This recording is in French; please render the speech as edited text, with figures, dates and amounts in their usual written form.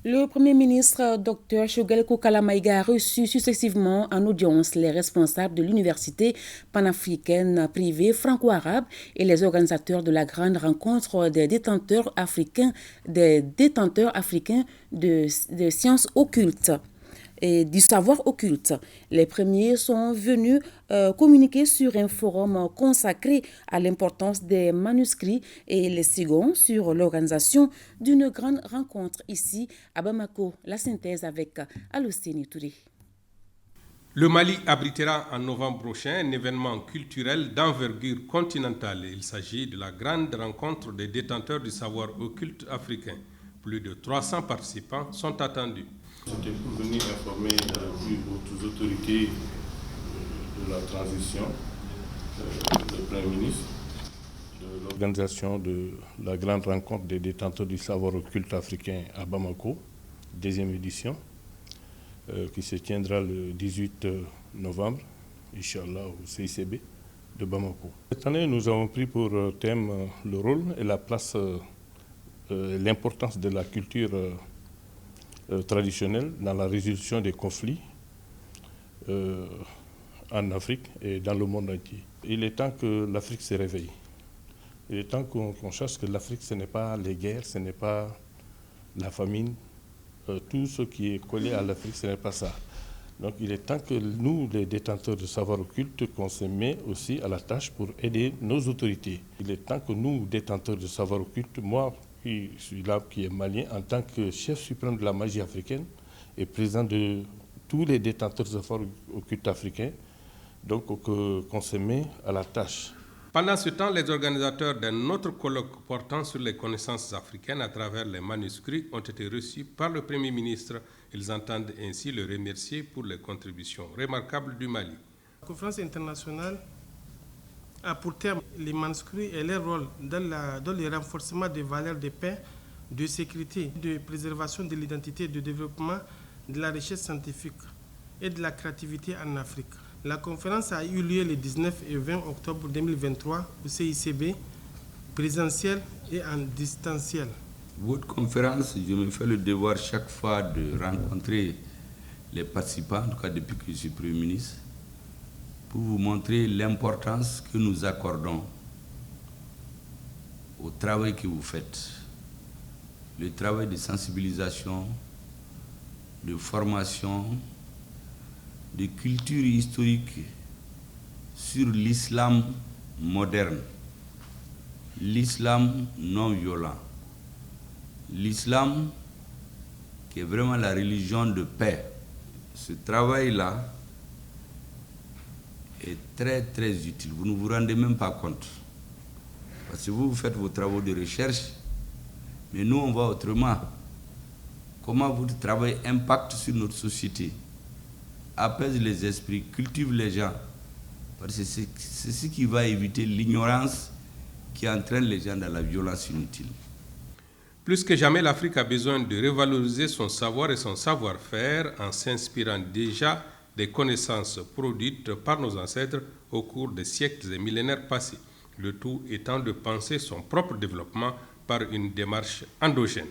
Le Premier ministre Dr Choguel Kokala Maïga a reçu successivement en audience les responsables de l'université panafricaine privée franco-arabe et les organisateurs de la grande rencontre des détenteurs africains de sciences occultes et du savoir occulte. Les premiers sont venus communiquer sur un forum consacré à l'importance des manuscrits et les seconds sur l'organisation d'une grande rencontre ici à Bamako. La synthèse avec Alocénie Touré. Le Mali abritera en novembre prochain un événement culturel d'envergure continentale. Il s'agit de la grande rencontre des détenteurs du savoir occulte africain. Plus de 300 participants sont attendus. C'était pour venir informer les hautes autorités de la transition, le Premier ministre, de l'organisation de la grande rencontre des détenteurs du savoir occulte africain à Bamako, deuxième édition, qui se tiendra le 18 novembre, Inch'Allah, au CICB de Bamako. Cette année, nous avons pris pour thème le rôle et la place, l'importance de la culture traditionnelle dans la résolution des conflits en Afrique et dans le monde entier. Il est temps que l'Afrique se réveille. Il est temps qu'on sache que l'Afrique, ce n'est pas les guerres, ce n'est pas la famine. Tout ce qui est collé à l'Afrique, ce n'est pas ça. Donc il est temps que nous, les détenteurs de savoir occulte, qu'on se met aussi à la tâche pour aider nos autorités. Il est temps que nous, détenteurs de savoir occulte, moi, qui suis là, qui est malien, en tant que chef suprême de la magie africaine et président de tous les détenteurs de savoir occulte africains, donc qu'on se met à la tâche. Pendant ce temps, les organisateurs d'un autre colloque portant sur les connaissances africaines à travers les manuscrits ont été reçus par le Premier ministre. Ils entendent ainsi le remercier pour les contributions remarquables du Mali. La conférence internationale a pour terme les manuscrits et leur rôle dans le renforcement des valeurs de paix, de sécurité, de préservation de l'identité, de développement de la richesse scientifique et de la créativité en Afrique. La conférence a eu lieu le 19 et 20 octobre 2023 au CICB, présentiel et en distanciel. Votre conférence, je me fais le devoir chaque fois de rencontrer les participants, en tout cas depuis que je suis Premier ministre, pour vous montrer l'importance que nous accordons au travail que vous faites. Le travail de sensibilisation, de formation, de culture historique sur l'islam moderne, l'islam non violent, l'islam qui est vraiment la religion de paix. Ce travail-là est très très utile. Vous ne vous rendez même pas compte. Parce que vous faites vos travaux de recherche, mais nous on voit autrement. Comment votre travail impacte sur notre société, apaise les esprits, cultive les gens. Parce que c'est ce qui va éviter l'ignorance qui entraîne les gens dans la violence inutile. Plus que jamais, l'Afrique a besoin de revaloriser son savoir et son savoir-faire en s'inspirant déjà des connaissances produites par nos ancêtres au cours des siècles et millénaires passés. Le tout étant de penser son propre développement par une démarche endogène.